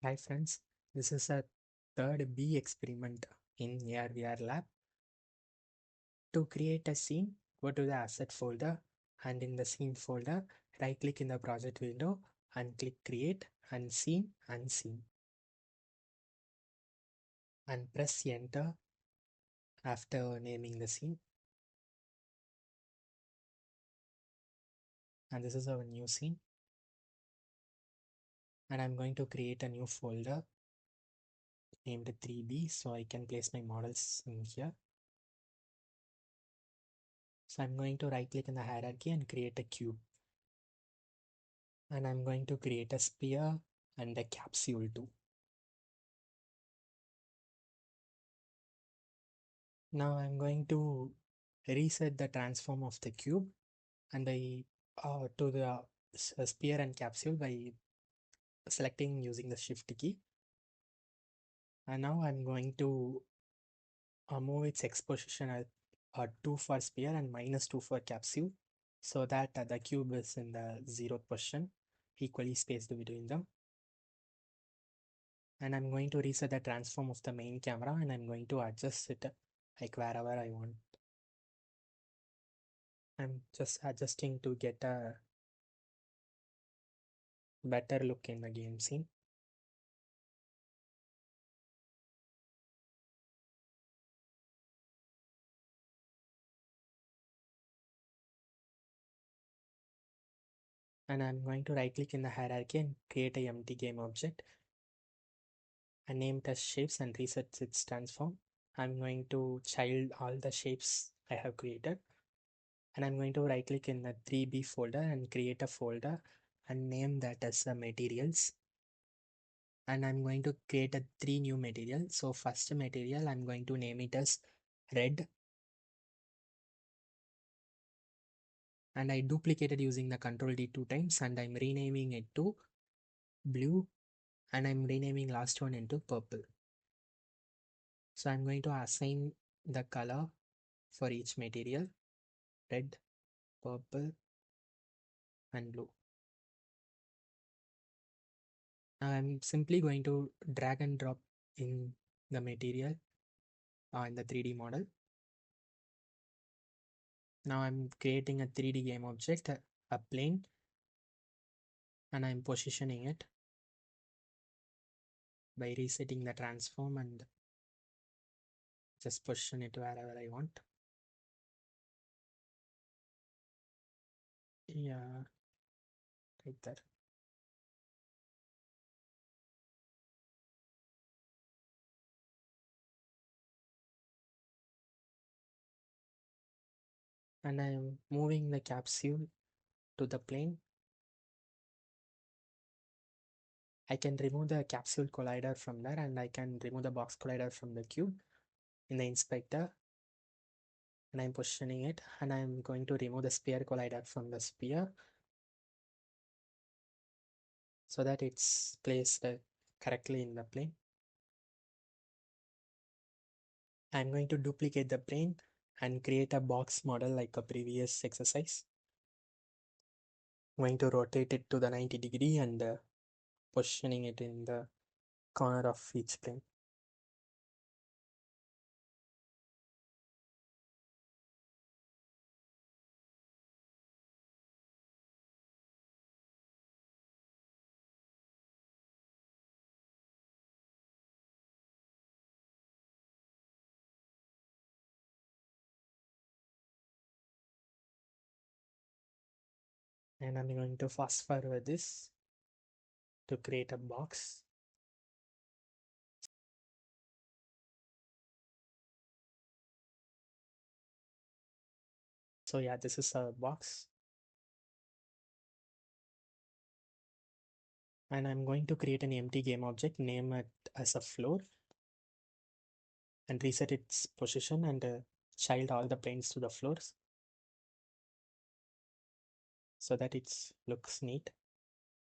Hi friends, this is a third B experiment in AR/VR lab. To create a scene, go to the asset folder and in the scene folder, right click in the project window and click create and scene and press enter after naming the scene. And this is our new scene. And I'm going to create a new folder named 3B so I can place my models in here. So I'm going to right click in the hierarchy and create a cube. And I'm going to create a sphere and a capsule too. Now I'm going to reset the transform of the cube and I to the sphere and capsule by selecting using the shift key. And now I'm going to move its X position at 2 for sphere and -2 for capsule so that the cube is in the 0th position, equally spaced between them. And I'm going to reset the transform of the main camera and I'm going to adjust it like wherever I want. I'm just adjusting to get a better look in the game scene. And I'm going to right click in the hierarchy and create a empty game object and name it as shapes and reset its transform. I'm going to child all the shapes I have created and I'm going to right click in the 3B folder and create a folder and name that as materials. And I'm going to create a 3 new materials. So first material, I'm going to name it as red and I duplicated using the control D 2 times and I'm renaming it to blue and I'm renaming last one into purple. So I'm going to assign the color for each material, red, purple and blue. Now I'm simply going to drag and drop in the material in the 3D model. Now I'm creating a 3D game object, a plane, and I'm positioning it by resetting the transform and just position it wherever I want. Yeah, right there. And I'm moving the capsule to the plane. I can remove the capsule collider from there and I can remove the box collider from the cube in the inspector and I'm positioning it and I'm going to remove the sphere collider from the sphere so that it's placed correctly in the plane. I'm going to duplicate the plane and create a box model like a previous exercise. I'm going to rotate it to the 90° and positioning it in the corner of each plane. And I'm going to fast forward this to create a box. So yeah, this is a box. And I'm going to create an empty game object, name it as a floor and reset its position and child all the planes to the floors so that it looks neat.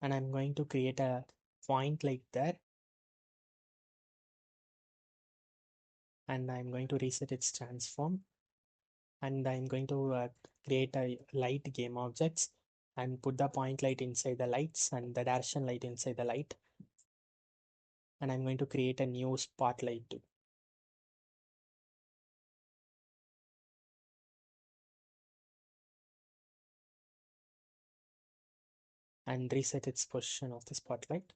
And I'm going to create a point like there and I'm going to reset its transform and I'm going to create a light game objects and put the point light inside the lights and the direction light inside the light and I'm going to create a new spotlight too. And reset its position of the spotlight.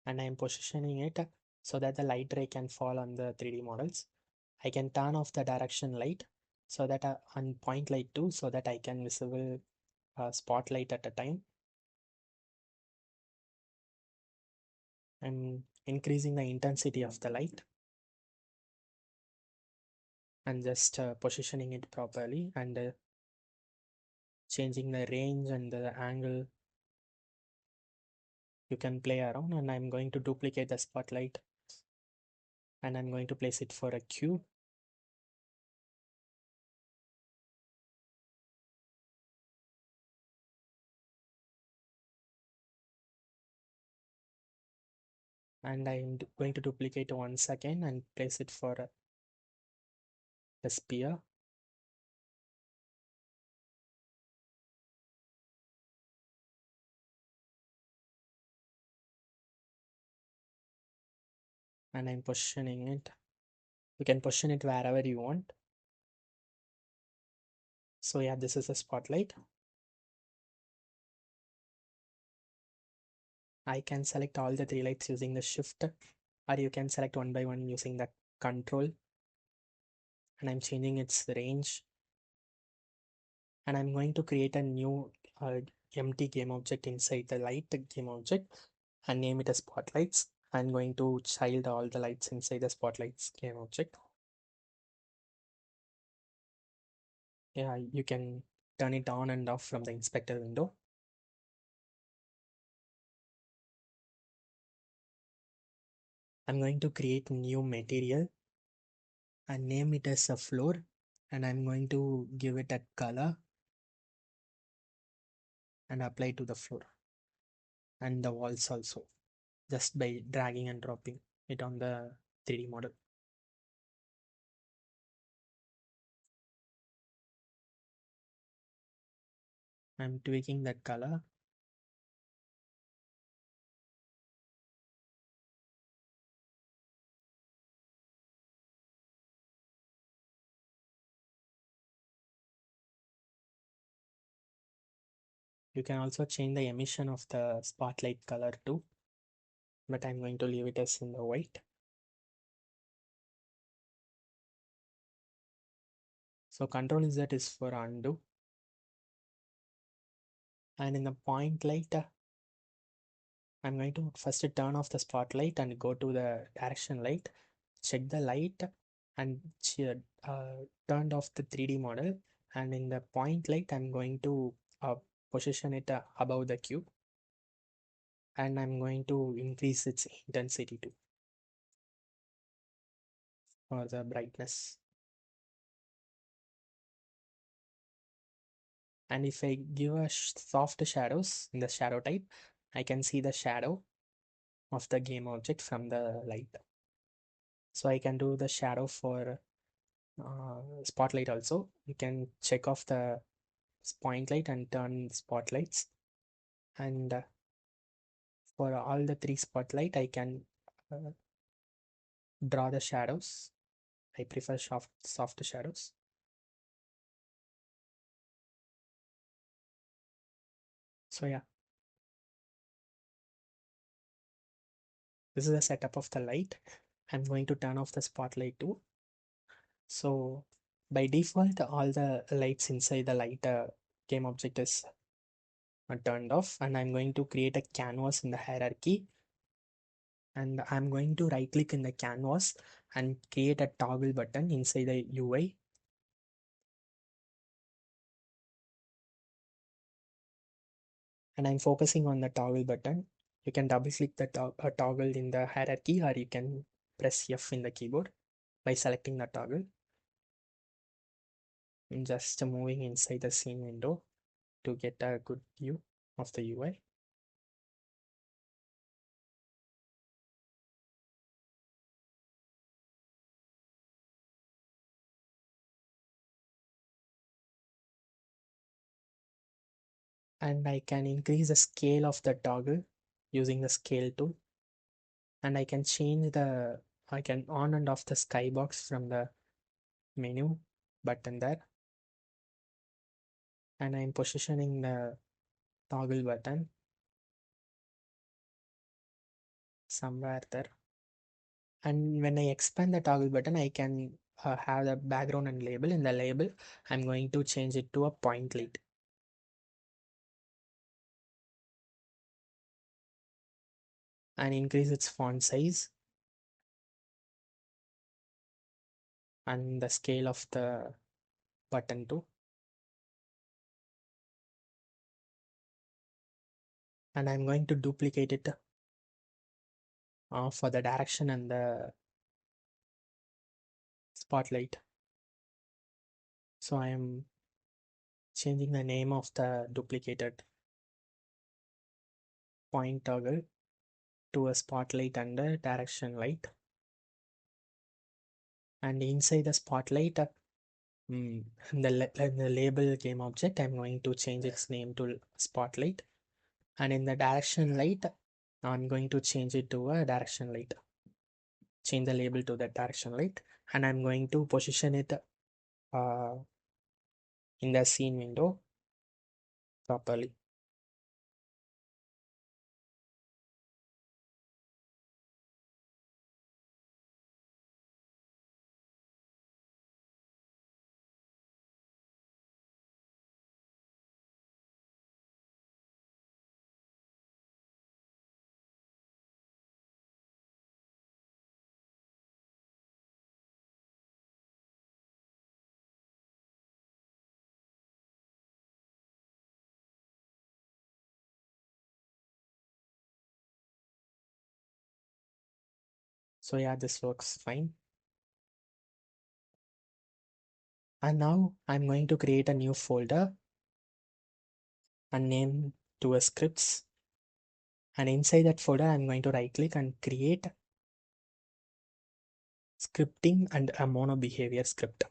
And I'm positioning it so that the light ray can fall on the 3D models. I can turn off the direction light so that on point light too, so that I can visible spotlight at a time. I'm increasing the intensity of the light and just positioning it properly and changing the range and the angle. You can play around, and I'm going to duplicate the spotlight and I'm going to place it for a cube. And I'm going to duplicate once again and place it for a sphere. And I'm positioning it. You can position it wherever you want. So yeah, this is a spotlight. I can select all the three lights using the shift, or you can select one by one using the control. And I'm changing its range. And I'm going to create a new empty game object inside the light game object and name it as spotlights. I'm going to child all the lights inside the spotlights game object. Yeah, you can turn it on and off from the inspector window. I'm going to create new material and name it as a floor, and I'm going to give it a color and apply to the floor and the walls also, just by dragging and dropping it on the 3D model. I'm tweaking that color. You can also change the emission of the spotlight color too, but I'm going to leave it as in the white. So Control Z is for undo. And in the point light, I'm going to first turn off the spotlight and go to the direction light, check the light and turned off the 3D model. And in the point light, I'm going to position it above the cube. And I'm going to increase its intensity too, or the brightness. And if I give a soft shadows in the shadow type, I can see the shadow of the game object from the light. So I can do the shadow for spotlight also. You can check off the point light and turn spotlights. And for all the three spotlight, I can uh, draw the shadows. I prefer soft shadows. So yeah, this is the setup of the light. I'm going to turn off the spotlight too. So by default, all the lights inside the light game object is turned off, and I'm going to create a canvas in the hierarchy, and I'm going to right click in the canvas and create a toggle button inside the UI. And I'm focusing on the toggle button. You can double click the toggle in the hierarchy, or you can press F in the keyboard by selecting the toggle. I'm just moving inside the scene window to get a good view of the UI. and I can increase the scale of the toggle using the scale tool, and I can change the, I can on and off the skybox from the menu button there, and I'm positioning the toggle button somewhere there. And when I expand the toggle button, I can have the background and label. In the label, I'm going to change it to a point light and increase its font size and the scale of the button too. And I'm going to duplicate it for the direction and the spotlight. So I am changing the name of the duplicated point toggle to a spotlight and a direction light. And inside the spotlight, the label game object, I'm going to change its name to spotlight. And in the direction light, I'm going to change it to a direction light. Change the label to the direction light, and I'm going to position it uh, in the scene window properly. So yeah, this works fine. And now I'm going to create a new folder and name to a scripts. And inside that folder, I'm going to right click and create scripting and a mono behavior script.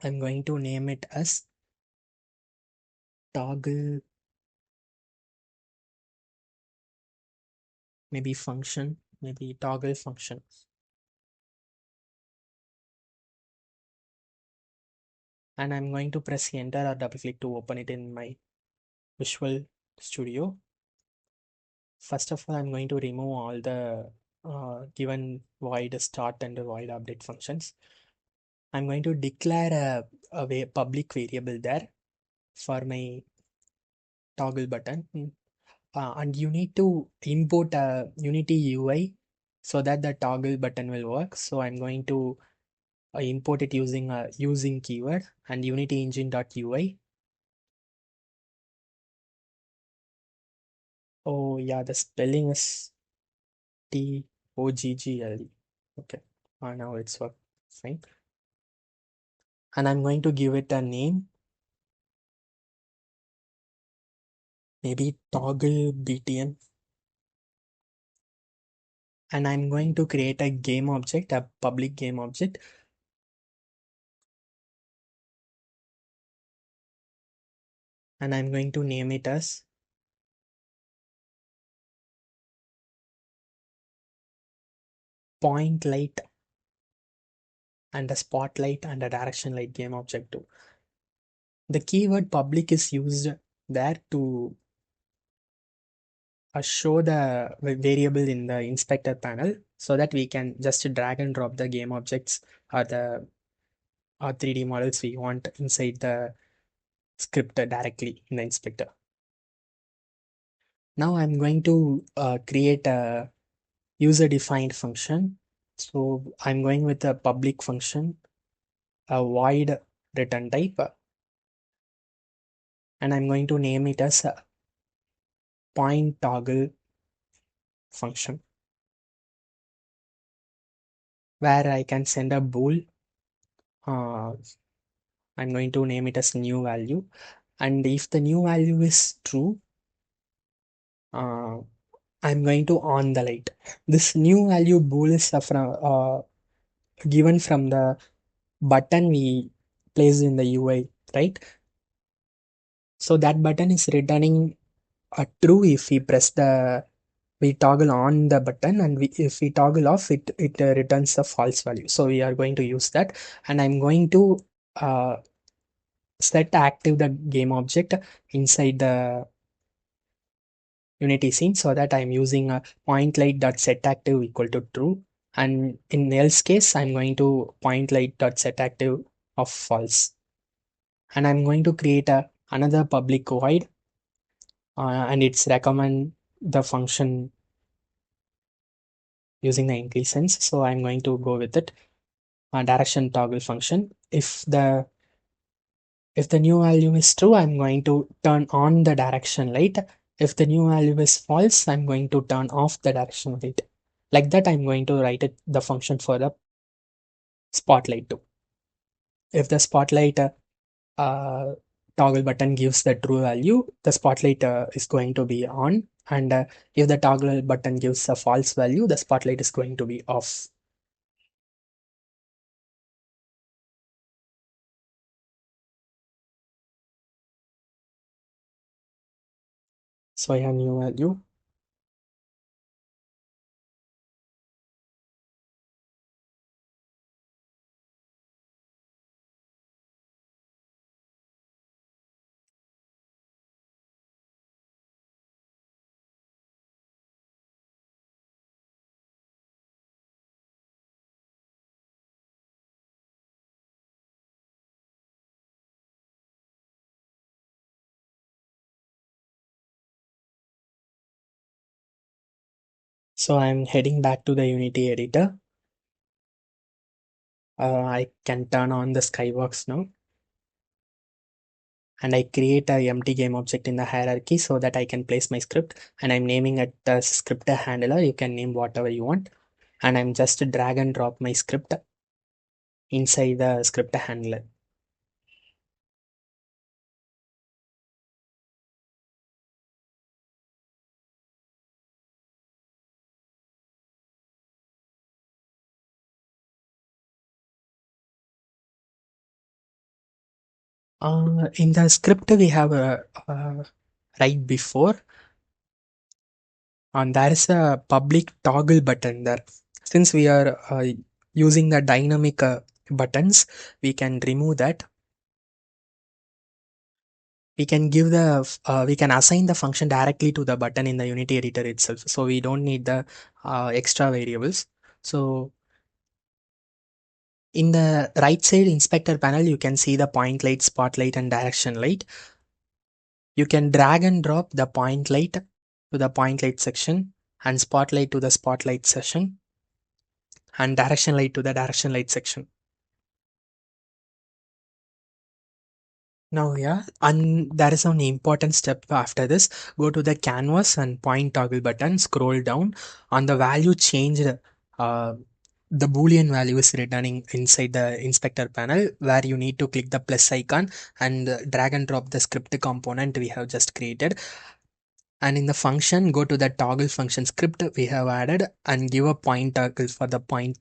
I'm going to name it as toggle, maybe function, maybe toggle function. And I'm going to press enter or double click to open it in my Visual Studio. First of all, I'm going to remove all the given void start and void update functions. I'm going to declare a public variable there for my toggle button. And you need to import a Unity UI so that the toggle button will work. So I'm going to import it using a using keyword and Unity engine.ui. Oh yeah, the spelling is Toggle. Okay, now it's work fine. And I'm going to give it a name, maybe toggle btn. And I'm going to create a game object, a public game object. And I'm going to name it as point light and a spotlight and a direction light game object too. The keyword public is used there to show the variable in the inspector panel so that we can just drag and drop the game objects or the 3D models we want inside the script directly in the inspector. Now I'm going to create a user defined function. So I'm going with a public function, a void return type, and I'm going to name it as a point toggle function, where I can send a bool. Uh, I'm going to name it as new value. And if the new value is true, uh, I'm going to on the light. This new value bool is given from the button we placed in the UI, right? So that button is returning a true if we press the we toggle on the button, and if we toggle off it returns a false value. So we are going to use that, and I'm going to uh, set active the game object inside the unity scene, so that I'm using a point light dot set active equal to true, and in else case I'm going to point light dot set active of false, and I'm going to create another public void, and it's recommend the function using the IntelliSense. So I'm going to go with it. Direction toggle function. If the new value is true, I'm going to turn on the direction light. If the new value is false, I'm going to turn off the direction light. Like that, I'm going to write it the function for the spotlight too. If the spotlight uh, toggle button gives the true value, the spotlight is going to be on, and if the toggle button gives a false value, the spotlight is going to be off. So I have new value. So I'm heading back to the Unity editor. I can turn on the Skybox now, and I create a empty game object in the hierarchy so that I can place my script, and I'm naming it the script handler. You can name whatever you want, and I'm just drag and drop my script inside the script handler. In the script we have right before, and there is a public toggle button there. Since we are using the dynamic buttons, we can remove that. We can give we can assign the function directly to the button in the Unity editor itself, so we don't need the extra variables. So in the right side inspector panel, you can see the point light, spotlight, and direction light. You can drag and drop the point light to the point light section, and spotlight to the spotlight section, and direction light to the direction light section. Now, yeah, and there is an important step after this. Go to the canvas and point toggle button, scroll down. On the value changed, the Boolean value is returning inside the inspector panel, where you need to click the plus icon and drag and drop the script component we have just created. And in the function, go to the toggle function script we have added and give a point toggle for the point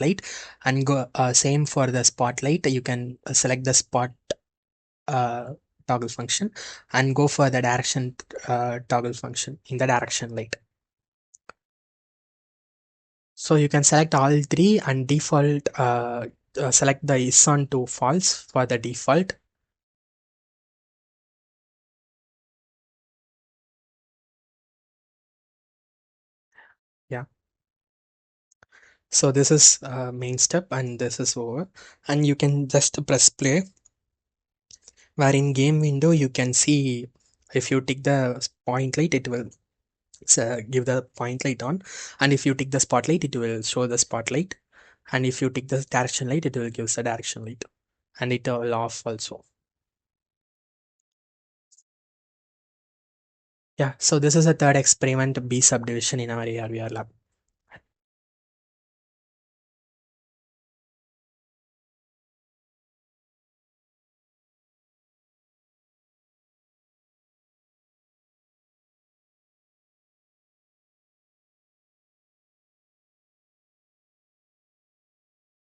light, and go same for the spotlight. You can select the spot uh, toggle function and go for the direction toggle function in the direction light. So you can select all three and default select the is on to false for the default. Yeah. So this is main step, and this is over, and you can just press play, where in game window you can see if you tick the point light, it will give the point light on, and if you tick the spotlight, it will show the spotlight, and if you tick the direction light, it will give the direction light, and it will off also. Yeah, so this is a third experiment, B subdivision in our ARVR lab.